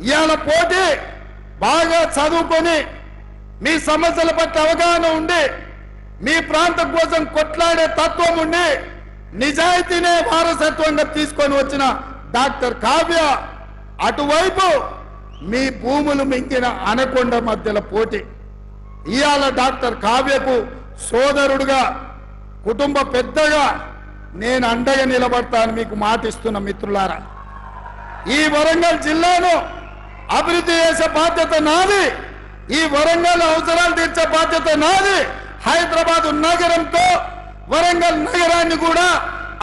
ఇవాళ పోటీ బాగా చదువుకొని మీ సమస్యల పట్ల అవగాహన ఉండి మీ ప్రాంతం కోసం కొట్లాడే తత్వం ఉండి నిజాయితీనే వారసత్వంగా తీసుకొని వచ్చిన డాక్టర్ కావ్య అటువైపు మీ భూములు మింగిన అనకొండ మధ్యలో పోటీ. ఇవాళ డాక్టర్ కావ్యకు సోదరుడుగా కుటుంబ పెద్దగా నేను అండగా నిలబడతాను మీకు మాటిస్తున్న మిత్రులారా. ఈ వరంగల్ జిల్లాను అభివృద్ధి చేసే బాధ్యత నాది. ఈ వరంగల్ అవసరాలు తీర్చే బాధ్యత నాది. హైదరాబాద్ నగరంతో వరంగల్ నగరాన్ని కూడా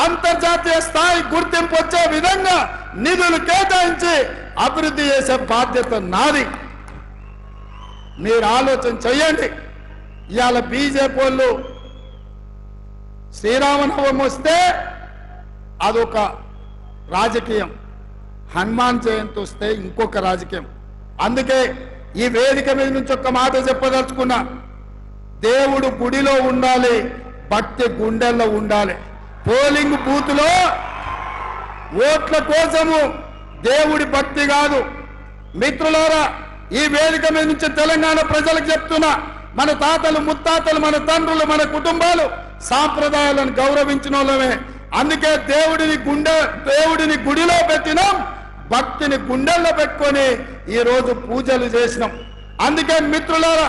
అంతర్జాతీయ స్థాయి గుర్తింపు వచ్చే విధంగా నిధులు కేటాయించి అభివృద్ధి చేసే బాధ్యత నాది. మీరు ఆలోచన చేయండి. ఇవాళ బీజేపీ వాళ్ళు శ్రీరామనవమి వస్తే అదొక రాజకీయం, హనుమాన్ జయంతి వస్తే ఇంకొక రాజకీయం. అందుకే ఈ వేదిక మీద నుంచి ఒక్క మాట చెప్పదలుచుకున్నా. దేవుడు గుడిలో ఉండాలి, భక్తి గుండెల్లో ఉండాలి. పోలింగ్ బూత్లో ఓట్ల కోసము దేవుడి భక్తి కాదు. మిత్రులారా, ఈ వేదిక మీద నుంచి తెలంగాణ ప్రజలకు చెప్తున్నా, మన తాతలు ముత్తాతలు మన తండ్రులు మన కుటుంబాలు సాంప్రదాయాలను గౌరవించిన వాళ్ళమే. అందుకే దేవుడిని గుడిలో పెట్టినాం, భక్తిని గుండెల్లో పెట్టుకొని ఈ రోజు పూజలు చేసినాం. అందుకే మిత్రులారా,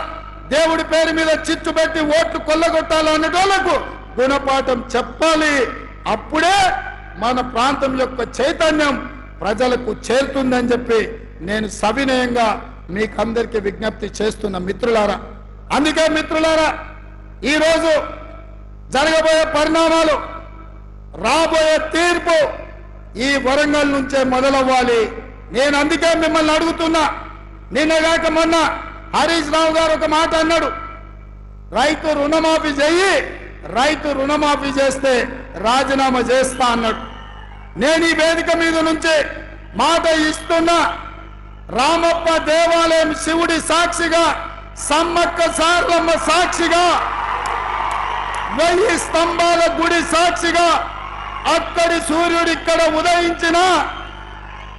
దేవుడి పేరు మీద చిచ్చు పెట్టి ఓట్లు కొల్లగొట్టాలనేటోళ్లకు గుణపాఠం చెప్పాలి. అప్పుడే మన ప్రాంతం యొక్క చైతన్యం ప్రజలకు చేరుతుందని చెప్పి నేను సవినయంగా మీకు అందరికీ విజ్ఞప్తి చేస్తున్న మిత్రులారా. అందుకే మిత్రులారా, ఈరోజు జరగబోయే పరిణామాలు, రాబోయే తీర్పు ఈ వరంగల్ నుంచే మొదలవ్వాలి. నేను అందుకే మిమ్మల్ని అడుగుతున్నా. నిన్నగాక మొన్న హరీష్ రావు గారు ఒక మాట అన్నాడు, రైతు రుణమాఫీ చెయ్యి, రైతు రుణమాఫీ చేస్తే రాజీనామా చేస్తా అన్నాడు. నేను ఈ వేదిక మీద నుంచి మాట ఇస్తున్నా. రామప్ప దేవాలయం శివుడి సాక్షిగా, సమ్మక్క సారలమ్మ సాక్షిగా, 1000 స్తంభాల గుడి సాక్షిగా, అక్కడి సూర్యుడు ఇక్కడ ఉదయించిన,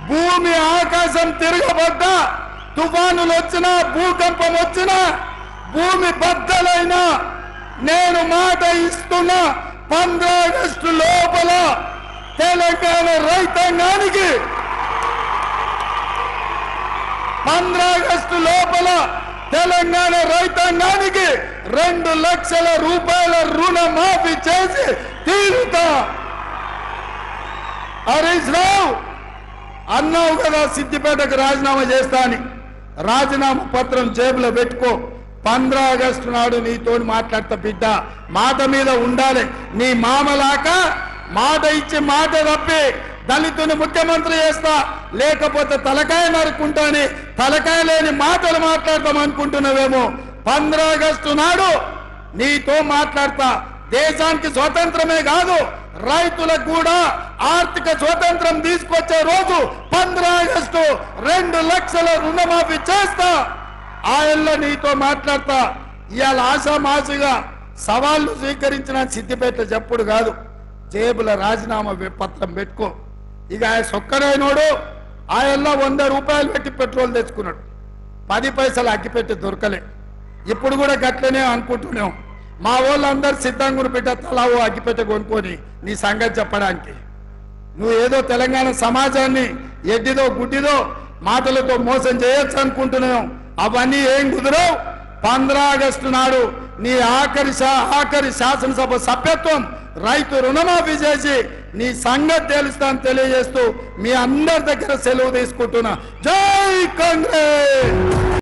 భూమి ఆకాశం తిరగబడ్డా, తుఫానులు వచ్చినా, భూకంపం వచ్చినా, భూమి బద్దలైనా నేను మాట ఇస్తున్నా, 15 ఆగస్టు లోపల తెలంగాణ రైతాంగానికి 15 ఆగస్టు లోపల తెలంగాణ రైతాంగానికి 2 లక్షల రూపాయల రుణమాఫీ చేసి తీరుతా. హరీష్ రావు అన్నావు కదా సిద్దిపేటకు రాజీనామా చేస్తా అని. రాజీనామా పత్రం జేబులో పెట్టుకో. 15 ఆగస్టు నాడు నీతోని మాట్లాడతా బిడ్డ. మాట మీద ఉండాలి. నీ మామలాక మాట ఇచ్చి మాట తప్పి దళితుని ముఖ్యమంత్రి చేస్తా, లేకపోతే తలకాయ నరుకుంటాని తలకాయ లేని మాటలు మాట్లాడతాం అనుకుంటున్నావేమో. 15 ఆగస్టు నాడు నీతో మాట్లాడతా. దేశానికి స్వతంత్రమే కాదు, రైతులకు కూడా ఆర్థిక స్వతంత్రం తీసుకొచ్చే రోజు 15 ఆగస్టు 2 లక్షల రుణమాఫీ చేస్తా. ఆయల్లో నీతో మాట్లాడతా. ఇవాళ ఆశామాసిగా సవాళ్లు స్వీకరించిన సిద్దిపేట చెప్పుడు కాదు, జేబుల రాజీనామా పత్రం పెట్టుకో. ఇక ఆయన సొక్కడైనోడు ఆయల్లో 100 రూపాయలు పెట్టి పెట్రోల్ తెచ్చుకున్నాడు, 10 పైసలు అగ్గిపెట్టి దొరకలే. ఇప్పుడు కూడా గట్లనే అనుకుంటున్నాం. మా వాళ్ళందరూ సిద్ధంగా బిడ్డ తలా ఓ అగ్గిపెట్టి కొనుక్కొని నీ సంగతి చెప్పడానికి. నువ్వు ఏదో తెలంగాణ సమాజాన్ని ఎడ్డిదో గుడ్డిదో మాటలతో మోసం చేయొచ్చు అనుకుంటున్నాం. అవన్నీ ఏం కుదరవు. 15 ఆగస్టు నాడు నీ ఆఖరి శాసనసభ సభ్యత్వం రైతు రుణమాఫీ చేసి నీ సంగతి తెలుస్తాను తెలియజేస్తూ మీ అందరి దగ్గర సెలవు తీసుకుంటున్నా. జై కాంగ్రెస్.